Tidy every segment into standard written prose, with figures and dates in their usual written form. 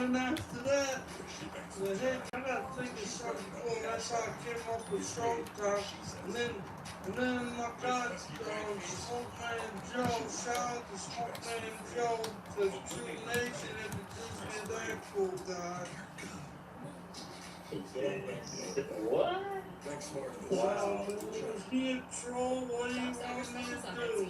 then after that, the heck, I got to think of something cool. That's how I came up with Showtime. And then my God, Smoke Man Joe, shout out to Smoke Man Joe, the True Nation introduced me to that cool guy. What? Wow, man, is he a troll? What do you want me to do?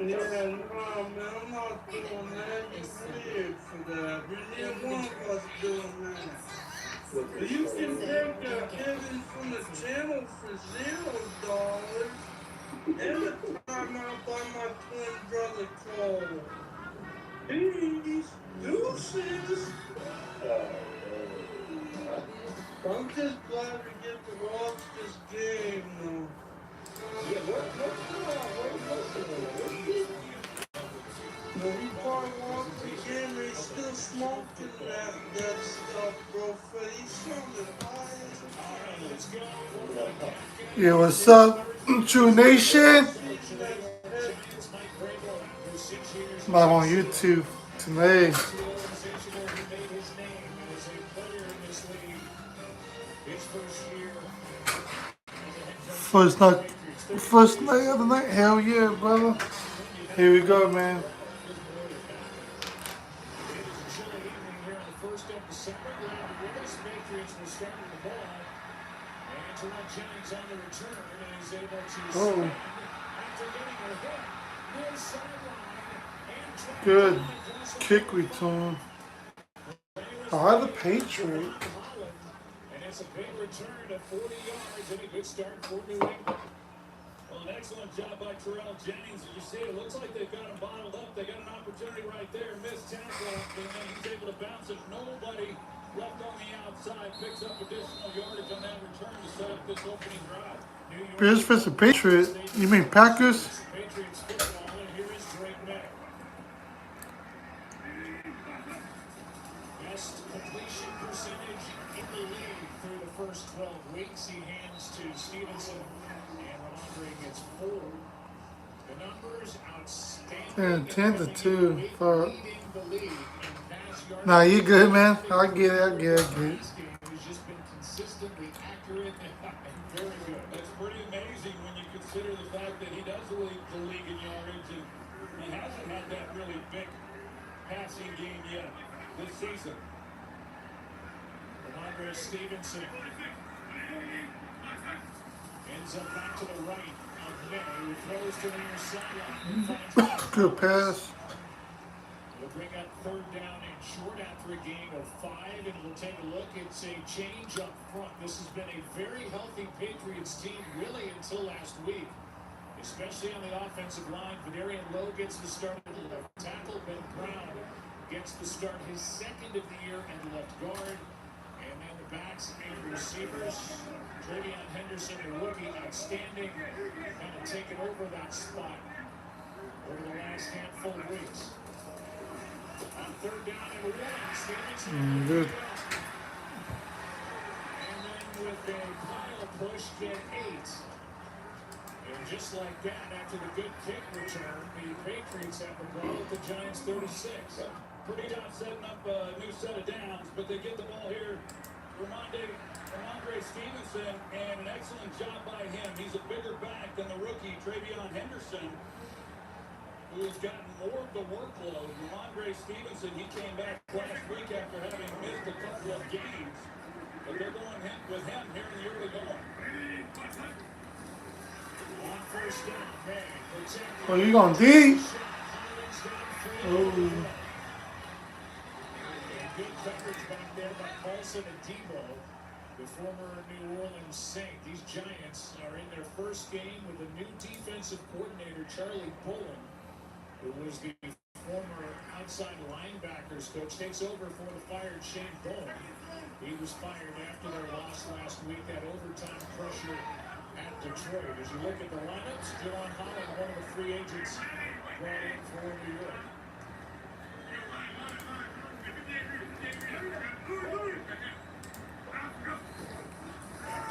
Yeah, no, man, I'm not doing that. You're weird for that. Neither one of us doing that. You can take Evan from the channel for $0 every time I buy my twin brother Cole. Peace, deuces. I'm just glad we get to watch this game, though. No, he probably watched the game and he's still smoking that stuff, bro. He sounded high. Yeah, what's up, True Nation? Live on YouTube tonight. First night of the night. Hell yeah, brother. Here we go, man. Oh. Good kick return. By the Patriots. And it's a big return of 40 yards and a good start for New England. Well, an excellent job by Terrell Jennings. As you see, it looks like they've got him bottled up. They got an opportunity right there. Missed tackle, and then he's able to bounce it. Nobody left on the outside. Picks up additional yardage on that return to set up this opening drive. Bears versus Patriots. You mean Packers? Patriots football, and here is Drake May. Best completion percentage in the league through the first 12 weeks. He hands to Stevenson, and Ramondre gets 4. The numbers outstanding. And 10-2 for. Nah, you good, man. I get it. He's just been consistently accurate and very good. That's pretty amazing when you consider the fact that he does lead the league in yardage, and he hasn't had that really big passing game yet this season. Ramondre Stevenson ends up back to the right of May, who throws to the near sideline. Good pass. We'll bring up third down and short after a gain of 5, and we'll take a look. It's a change up front. This has been a very healthy Patriots team really until last week, especially on the offensive line. Vadarian Lowe gets the start at left tackle. Ben Brown gets the start, his second of the year at left guard. And then the backs and receivers. Travion Henderson, a rookie, outstanding, kind of taken over that spot over the last handful of weeks. On third down and 1, Stevenson. Good. And then with a pile push, get 8. And just like that, after the good kick return, the Patriots have the ball at the Giants 36. Pretty tough setting up a new set of downs, but they get the ball here. Ramondre Stevenson, and an excellent job by him. He's a bigger back than the rookie, Travion Henderson, who has gotten more of the workload. Ramondre Stevenson, he came back last week after having missed a couple of games. But they're going with him here in the early going. On first down, May. Oh, you going deep? Oh. Good coverage back there by Paulson and Debo, the former New Orleans Saint. These Giants are in their first game with a new defensive coordinator, Charlie Bullen, who was the former outside linebackers coach, takes over for the fired Shane Bowen. He was fired after their loss last week, that overtime pressure at Detroit. As you look at the lineups, John Holland, one of the free agents brought in for New York.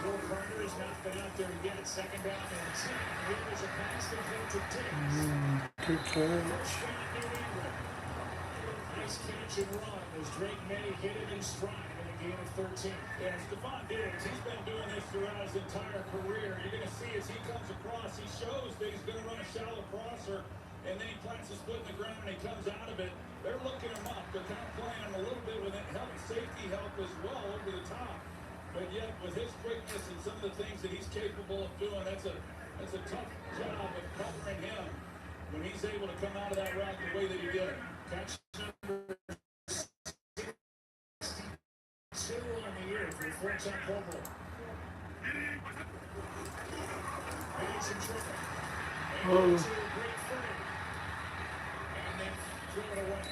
Joe Carter has not been out there yet. Second down and 10. Here is a pass to Diggs. Good catch. nice catch and run as Drake May hit it in stride in a gain of 13. Yeah, Stephon Diggs, he's been doing this throughout his entire career. You're going to see as he comes across, he shows that he's going to run a shallow crosser, and then he plants his foot in the ground and he comes out of it. They're looking him up. They're kind of playing him a little bit with safety help as well over the top. But yet, with his quickness and some of the things that he's capable of doing, that's a tough job of covering him when he's able to come out of that route the way that he did. Catch number 62 on the year for the four-time Pro Bowl. Getting some trouble. And it's a great frame. And then threw it away.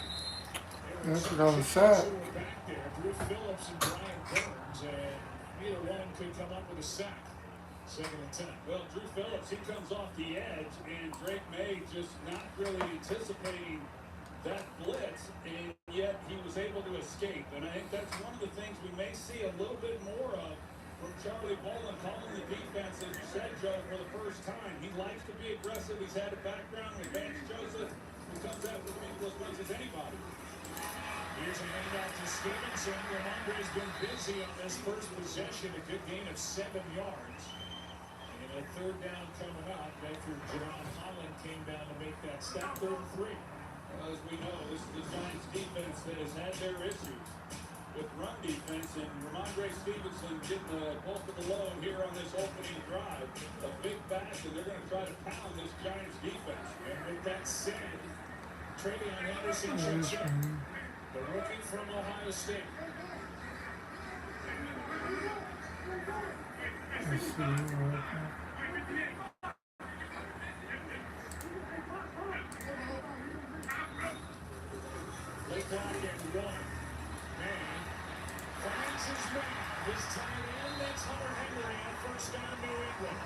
That's what I was saying. Back there, Drew Phillips and Brian Burns, and neither one could come up with a sack. 2nd and 10. Well, Drew Phillips, he comes off the edge, and Drake May just not really anticipating that blitz, and yet he was able to escape. And I think that's one of the things we may see a little bit more of from Charlie Bolin calling the defense, as you said, Joe, for the first time. He likes to be aggressive. He's had a background with Vance Joseph, who comes after people as much as anybody. Here's a handout to Stevenson. Ramondre's been busy on this first possession, a good gain of 7 yards. And a third down coming up after Jerron Holland came down to make that stop. 3rd and 3. Well, as we know, this is the Giants defense that has had their issues with run defense, and Ramondre Stevenson getting the bulk of the load here on this opening drive. A big back, and they're going to try to pound this Giants defense. And with that said, Travion Henderson checks up. The rookie from Ohio State. Let's see. Late clock and 1. Man finds his man. His tight end, that's Hunter Henry on first down, New England.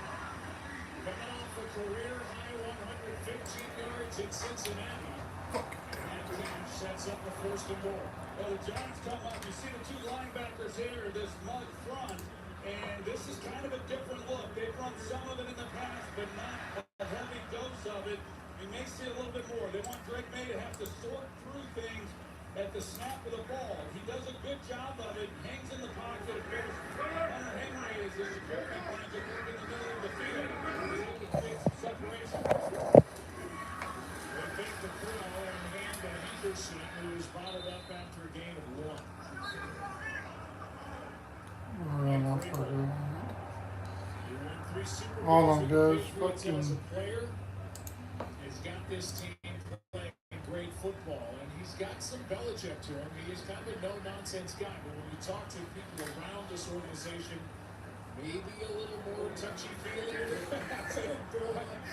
Coming off a career-high 115 yards in Cincinnati. And that sets up the 1st and goal. Well, the Giants come up. You see the 2 linebackers here, this mud front, and this is kind of a different look. They've run some of it in the past, but not a heavy dose of it. You may see a little bit more. They want Drake May to have to sort through things at the snap of the ball. He does a good job of it, hangs in the pocket. Of course, Hunter Henry is the security blanket in the middle of the field. He's able to create some separation. They take the throw and hand to Henderson, who is bottled up after a gain of 1. Run off of it. He won 3 Super Bowls All I'm with good the is Patriots as a fucking. player. He's got this team playing great football, and he's got some Belichick to him. He is kind of a no-nonsense guy, but when you talk to people around this organization, maybe a little more touchy-feely.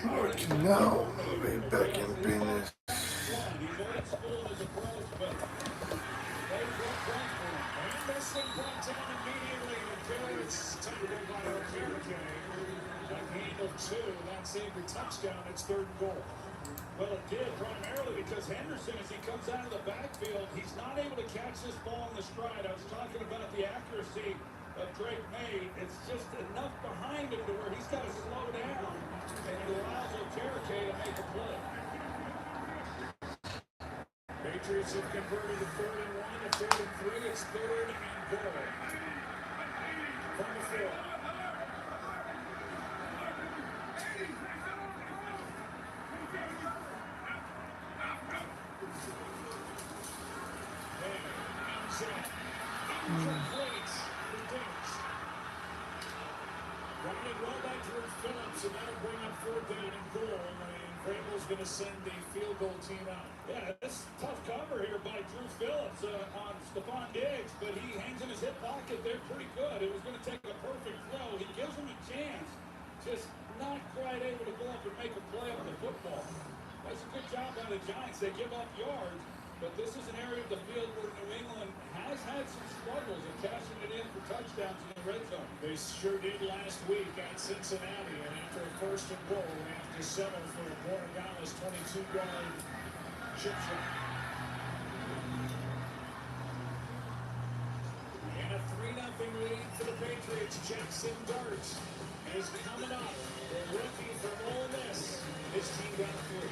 Fucking no. I'll be back in business. He's old school in his approach, but they work well for him. And this one brought down immediately. It's tackled by O'Kerrigan. A gain of 2. That saved a touchdown. It's 3rd and goal. Well, it did primarily because Henderson, as he comes out of the backfield, he's not able to catch this ball in the stride. I was talking about the accuracy of Drake May. It's just enough behind him to where he's got to slow down, and it allows O'Kerrigan to make a play. Patriots have converted to 3rd and 1, a 3rd and 3. It's 3rd and goal. From the field. Incomplete for Diggs. Running well by Drew Phillips, and that'll bring up 4th down and goal. And Vrabel's going to send the field goal team out. Yeah, this tough cover here by Drew Phillips on Stephon Diggs, but he hangs in his hip pocket there pretty good. It was going to take a perfect throw. He gives him a chance, just not quite able to go up and make a play on the football. That's a good job by the Giants. They give up yards, but this is an area of the field where New England has had some struggles in cashing it in for touchdowns in the red zone. They sure did last week at Cincinnati, and after a 1st and goal, they have to settle for a Borregales 22-yard chip shot. And a 3-0 lead for the Patriots. Jackson Dart is coming up. The rookie from Ole Miss. His team got 3.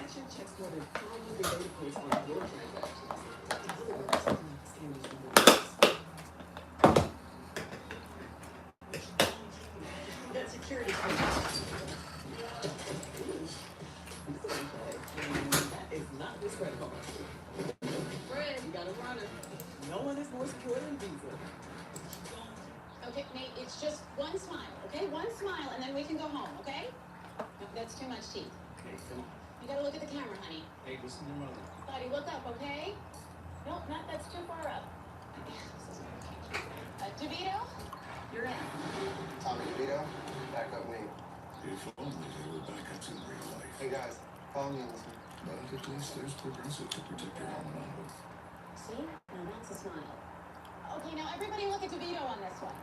Cashier checks more than 500 data points on your transactions. That security code. That is not this credit card. Fred, you got a runner. No one is more secure than Visa. Okay, Nate, it's just one smile, okay? One smile, and then we can go home, okay? No, that's too much teeth. Okay, come on. You gotta look at the camera, honey. Hey, listen to mother. Buddy, look up, okay? Nope, that's too far up. DeVito, you're in. Tommy DeVito, backup Nate. If only there were backups in real life. Hey guys, follow me on this one. But at least there's Progressive to protect your home and auto. See? Now that's a smile. Okay, now everybody look at DeVito on this one.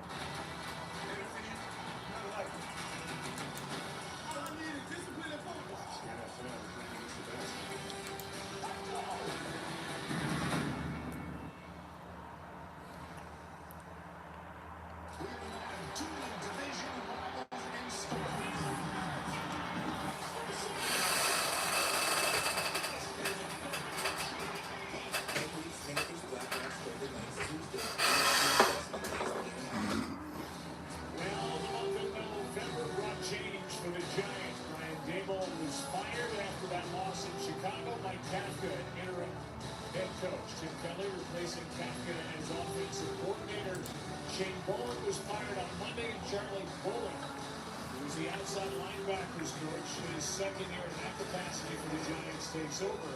The outside linebackers coach in his second year in that capacity for the Giants takes over.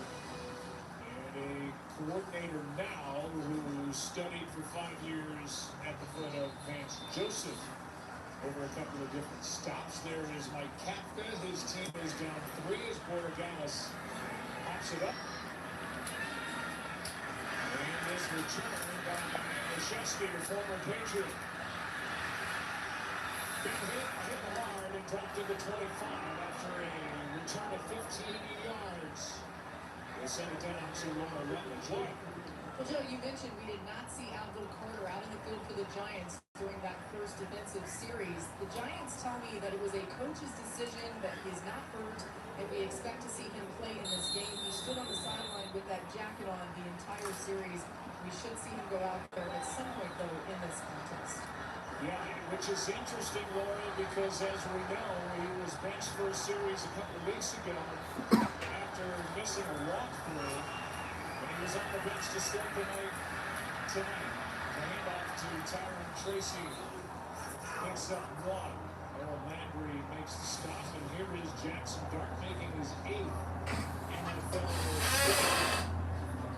And a coordinator now who studied for 5 years at the foot of Vance Joseph over a couple of different stops. There is Mike Kafka. His team is down 3 as Borregales pops it up. And this return by Krzyzewski, the former Patriot. Got hit hard and dropped into 25 after a return of 15 yards. They sent it down to Rutledge. Well, Joe, you mentioned we did not see Alvin Carter out in the field for the Giants during that first defensive series. The Giants tell me that it was a coach's decision, that he is not hurt, and we expect to see him play in this game. He stood on the sideline with that jacket on the entire series. We should see him go out there at some point, though, in this contest. Yeah, which is interesting, Laura, because as we know, he was benched for a series a couple of weeks ago after missing a walkthrough. And he was on the bench to start the night tonight. The handoff to Tyron Tracy. Picks up 1. Earl Landry makes the stop, and here is Jackson Dart making his 8th NFL.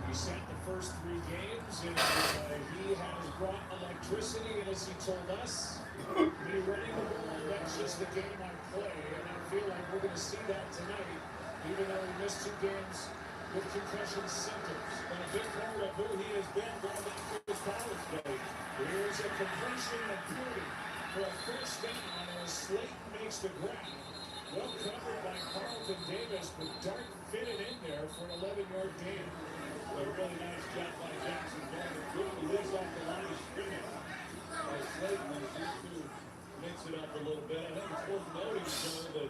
He sat the first 3 games, and he has brought electricity, and as he told us, be ready to roll. That's just the game I play, and I feel like we're going to see that tonight, even though he missed 2 games with concussion symptoms. And a big part of who he has been going back to his college day. Here's a completion of Purdy for a first down as Slayton makes the grab. Well covered by Carlton Davis, but Dart fitted in there for an 11-yard gain. A really nice job by Jackson Dart. Really lives off the line of scrimmage. Slayton is used to mix it up a little bit. I think it's worth noting, though, that